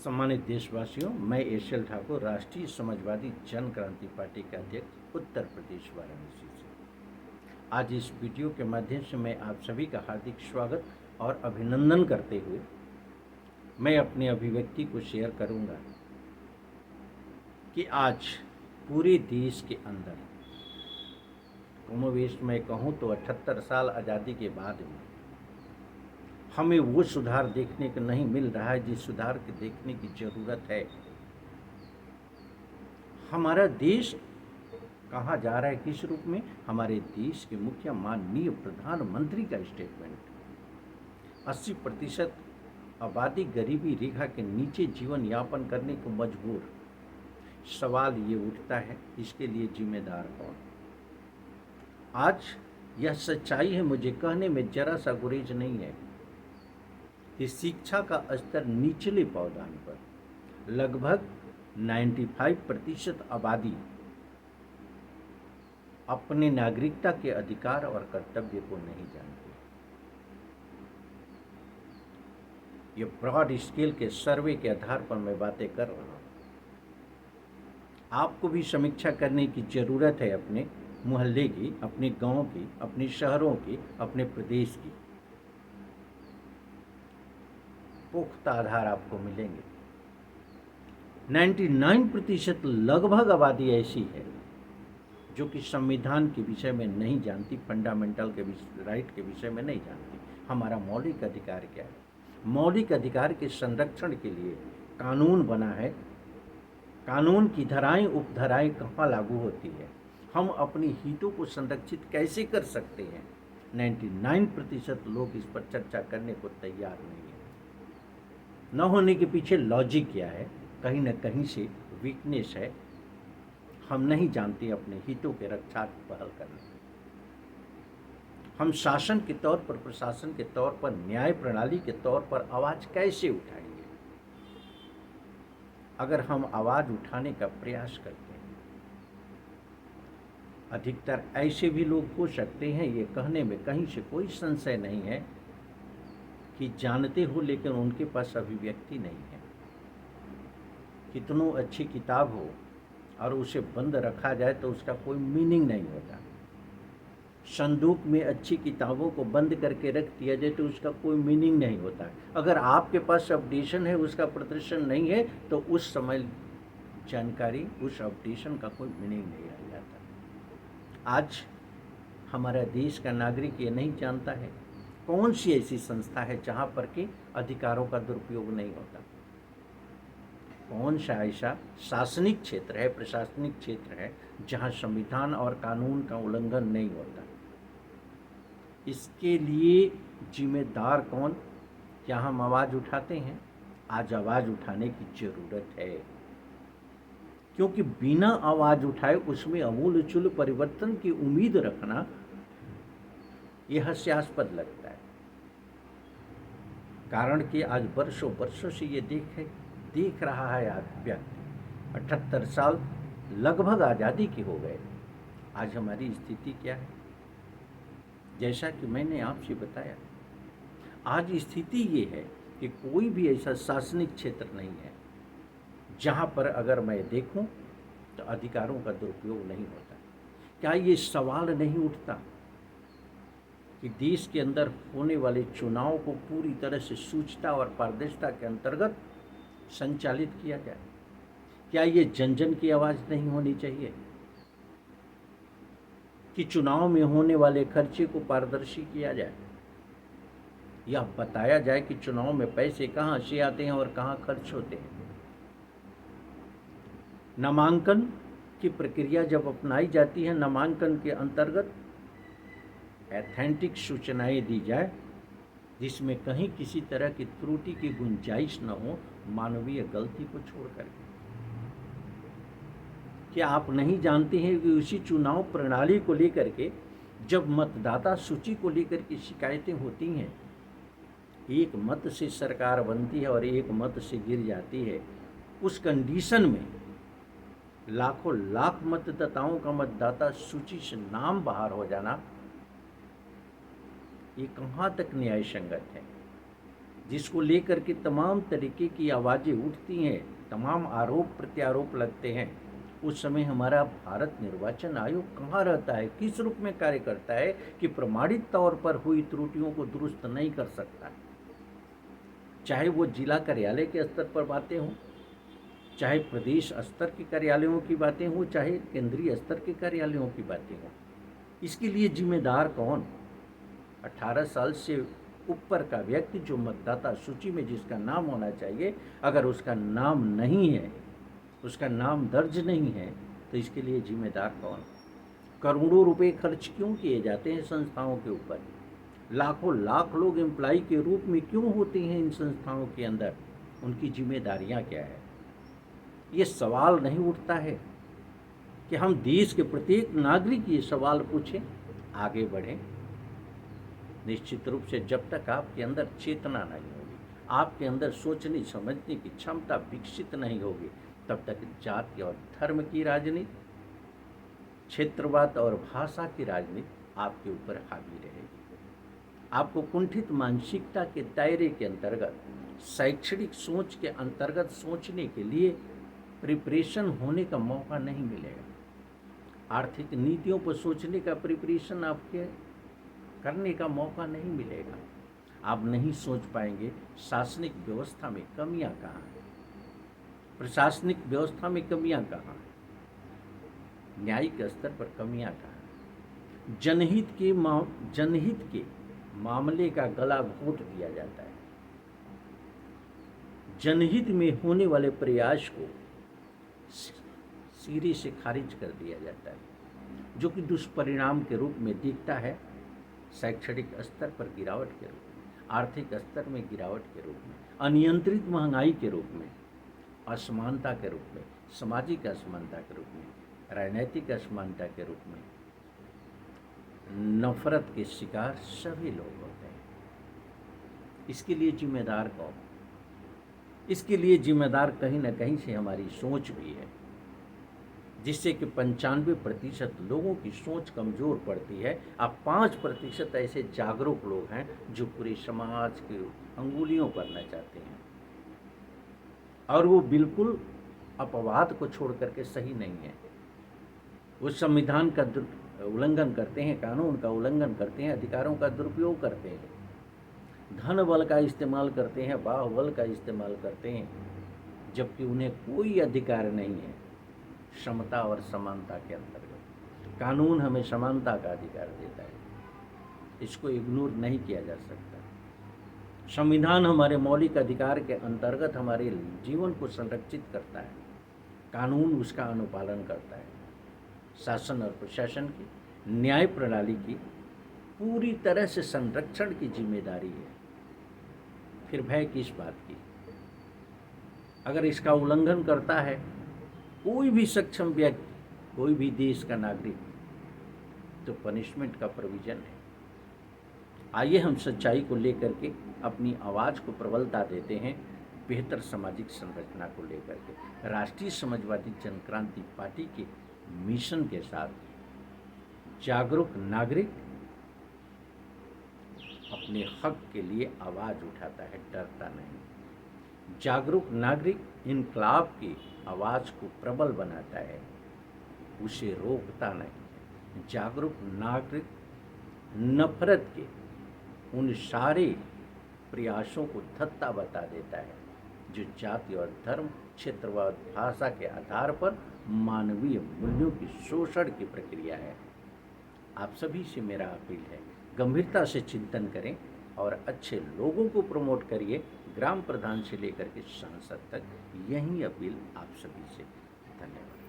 सम्मानित देशवासियों, मैं एस.एल. ठाकुर, राष्ट्रीय समाजवादी जन क्रांति पार्टी के अध्यक्ष, उत्तर प्रदेश वाराणसी से। आज इस वीडियो के माध्यम से मैं आप सभी का हार्दिक स्वागत और अभिनंदन करते हुए मैं अपनी अभिव्यक्ति को शेयर करूंगा कि आज पूरे देश के अंदर कमोवेश मैं कहूँ तो 78 साल आज़ादी के बाद में हमें वो सुधार देखने को नहीं मिल रहा है जिस सुधार के देखने की ज़रूरत है। हमारा देश कहाँ जा रहा है, किस रूप में? हमारे देश के मुखिया माननीय प्रधानमंत्री का स्टेटमेंट 80% आबादी गरीबी रेखा के नीचे जीवन यापन करने को मजबूर। सवाल ये उठता है, इसके लिए जिम्मेदार कौन? आज यह सच्चाई है, मुझे कहने में जरा सा गुरेज नहीं है कि शिक्षा का स्तर निचले पावदान पर लगभग 95% आबादी अपने नागरिकता के अधिकार और कर्तव्य को नहीं जानती। ये ब्रॉड स्केल के सर्वे के आधार पर मैं बातें कर रहा हूँ। आपको भी समीक्षा करने की जरूरत है, अपने मोहल्ले की, अपने गांव की, अपने शहरों की, अपने प्रदेश की। पुख्ता आधार आपको मिलेंगे। 99% लगभग आबादी ऐसी है जो कि संविधान के विषय में नहीं जानती, फंडामेंटल के राइट के विषय में नहीं जानती। हमारा मौलिक अधिकार क्या है? मौलिक अधिकार के संरक्षण के लिए कानून बना है। कानून की धाराएं उपधाराएं कहाँ लागू होती है? हम अपने हितों को संरक्षित कैसे कर सकते हैं? 99% लोग इस पर चर्चा करने को तैयार नहीं है। न होने के पीछे लॉजिक क्या है? कहीं न कहीं से वीकनेस है। हम नहीं जानते अपने हितों के रक्षा की पहल करने। हम शासन के तौर पर, प्रशासन के तौर पर, न्याय प्रणाली के तौर पर आवाज कैसे उठाएंगे? अगर हम आवाज उठाने का प्रयास करते हैं, अधिकतर ऐसे भी लोग हो सकते हैं, ये कहने में कहीं से कोई संशय नहीं है कि जानते हो लेकिन उनके पास अभिव्यक्ति नहीं है। कितनों अच्छी किताब हो और उसे बंद रखा जाए तो उसका कोई मीनिंग नहीं होता। संदूक में अच्छी किताबों को बंद करके रख दिया जाए तो उसका कोई मीनिंग नहीं होता। अगर आपके पास अपडेशन है, उसका प्रदर्शन नहीं है, तो उस समय जानकारी, उस अपडेशन का कोई मीनिंग नहीं रह जाता। आज हमारा देश का नागरिक ये नहीं जानता है कौन सी ऐसी संस्था है जहाँ पर के अधिकारों का दुरुपयोग नहीं होता। कौन सा ऐसा शासनिक क्षेत्र है, प्रशासनिक क्षेत्र है जहाँ संविधान और कानून का उल्लंघन नहीं होता। इसके लिए जिम्मेदार कौन? क्या हम आवाज़ उठाते हैं? आज आवाज़ उठाने की ज़रूरत है, क्योंकि बिना आवाज़ उठाए उसमें आमूल-चूल परिवर्तन की उम्मीद रखना यह हास्यास्पद लगता है। कारण कि आज वर्षों से ये देख रहा है व्यक्ति। 78 साल लगभग आज़ादी के हो गए। आज हमारी स्थिति क्या है? जैसा कि मैंने आपसे बताया, आज स्थिति ये है कि कोई भी ऐसा शासनिक क्षेत्र नहीं है जहाँ पर अगर मैं देखूं तो अधिकारों का दुरुपयोग नहीं होता। क्या ये सवाल नहीं उठता कि देश के अंदर होने वाले चुनाव को पूरी तरह से सूचना और पारदर्शिता के अंतर्गत संचालित किया जाए? क्या ये जन जन की आवाज़ नहीं होनी चाहिए कि चुनाव में होने वाले खर्चे को पारदर्शी किया जाए, या बताया जाए कि चुनाव में पैसे कहाँ से आते हैं और कहाँ खर्च होते हैं? नामांकन की प्रक्रिया जब अपनाई जाती है, नामांकन के अंतर्गत ऑथेंटिक सूचनाएं दी जाए जिसमें कहीं किसी तरह की त्रुटि की गुंजाइश न हो, मानवीय गलती को छोड़कर। क्या आप नहीं जानते हैं कि उसी चुनाव प्रणाली को लेकर के जब मतदाता सूची को लेकर के शिकायतें होती हैं, एक मत से सरकार बनती है और एक मत से गिर जाती है, उस कंडीशन में लाखों लाख मतदाताओं का मतदाता सूची से नाम बाहर हो जाना, ये कहाँ तक न्याय संगत है? जिसको लेकर के तमाम तरीके की आवाज़ें उठती हैं, तमाम आरोप प्रत्यारोप लगते हैं, उस समय हमारा भारत निर्वाचन आयोग कहाँ रहता है, किस रूप में कार्य करता है कि प्रमाणित तौर पर हुई त्रुटियों को दुरुस्त नहीं कर सकता। चाहे वो जिला कार्यालय के स्तर पर बातें हों, चाहे प्रदेश स्तर के कार्यालयों की बातें हों, चाहे केंद्रीय स्तर के कार्यालयों की बातें हों, इसके लिए जिम्मेदार कौन? 18 साल से ऊपर का व्यक्ति जो मतदाता सूची में जिसका नाम होना चाहिए, अगर उसका नाम नहीं है, उसका नाम दर्ज नहीं है, तो इसके लिए जिम्मेदार कौन? करोड़ों रुपए खर्च क्यों किए जाते हैं संस्थाओं के ऊपर? लाखों लाख लोग एम्प्लॉय के रूप में क्यों होते हैं इन संस्थाओं के अंदर? उनकी जिम्मेदारियां क्या है? ये सवाल नहीं उठता है कि हम देश के प्रत्येक नागरिक ये सवाल पूछें, आगे बढ़ें। निश्चित रूप से जब तक आपके अंदर चेतना नहीं होगी, आपके अंदर सोचने समझने की क्षमता विकसित नहीं होगी, तब तक जाति और धर्म की राजनीति, क्षेत्रवाद और भाषा की राजनीति आपके ऊपर हावी रहेगी। आपको कुंठित मानसिकता के दायरे के अंतर्गत, शैक्षणिक सोच के अंतर्गत सोचने के लिए प्रिपरेशन होने का मौका नहीं मिलेगा। आर्थिक नीतियों पर सोचने का प्रिपरेशन आपके करने का मौका नहीं मिलेगा। आप नहीं सोच पाएंगे शासनिक व्यवस्था में कमियां कहाँ हैं, प्रशासनिक व्यवस्था में कमियां कहाँ हैं, न्यायिक स्तर पर कमियां कहाँ हैं। जनहित के मामले का गला घोंट दिया जाता है। जनहित में होने वाले प्रयास को सिरे से खारिज कर दिया जाता है, जो कि दुष्परिणाम के रूप में दिखता है शैक्षणिक स्तर पर गिरावट के रूप में, आर्थिक स्तर में गिरावट के रूप में, अनियंत्रित महंगाई के रूप में, असमानता के रूप में, सामाजिक असमानता के रूप में, राजनैतिक असमानता के रूप में, नफरत के शिकार सभी लोग होते हैं। इसके लिए जिम्मेदार कौन? इसके लिए जिम्मेदार कहीं ना कहीं से हमारी सोच भी है, जिससे कि 95% लोगों की सोच कमज़ोर पड़ती है। अब 5% ऐसे जागरूक लोग हैं जो पूरे समाज के अंगुलियों करना चाहते हैं, और वो बिल्कुल अपवाद को छोड़ करके सही नहीं है। वो संविधान का उल्लंघन करते हैं, कानून का उल्लंघन करते हैं, अधिकारों का दुरुपयोग करते हैं, धन बल का इस्तेमाल करते हैं, बाहुबल का इस्तेमाल करते हैं, जबकि उन्हें कोई अधिकार नहीं है समता और समानता के अंतर्गत। कानून हमें समानता का अधिकार देता है, इसको इग्नोर नहीं किया जा सकता। संविधान हमारे मौलिक अधिकार के अंतर्गत हमारे जीवन को संरक्षित करता है, कानून उसका अनुपालन करता है। शासन और प्रशासन की, न्याय प्रणाली की पूरी तरह से संरक्षण की जिम्मेदारी है। फिर भय किस बात की? अगर इसका उल्लंघन करता है कोई भी सक्षम व्यक्ति, कोई भी देश का नागरिक, तो पनिशमेंट का प्रोविजन है। आइए हम सच्चाई को लेकर के अपनी आवाज़ को प्रबलता देते हैं, बेहतर सामाजिक संरचना को लेकर के। राष्ट्रीय समाजवादी जनक्रांति पार्टी के मिशन के साथ जागरूक नागरिक अपने हक के लिए आवाज़ उठाता है, डरता नहीं। जागरूक नागरिक इनकलाब की आवाज़ को प्रबल बनाता है, उसे रोकता नहीं। जागरूक नागरिक नफरत के उन सारे प्रयासों को धत्ता बता देता है जो जाति और धर्म, क्षेत्रवाद, भाषा के आधार पर मानवीय मूल्यों की शोषण की प्रक्रिया है। आप सभी से मेरा अपील है, गंभीरता से चिंतन करें और अच्छे लोगों को प्रमोट करिए। ग्राम प्रधान से लेकर के सांसद तक यही अपील आप सभी से। धन्यवाद।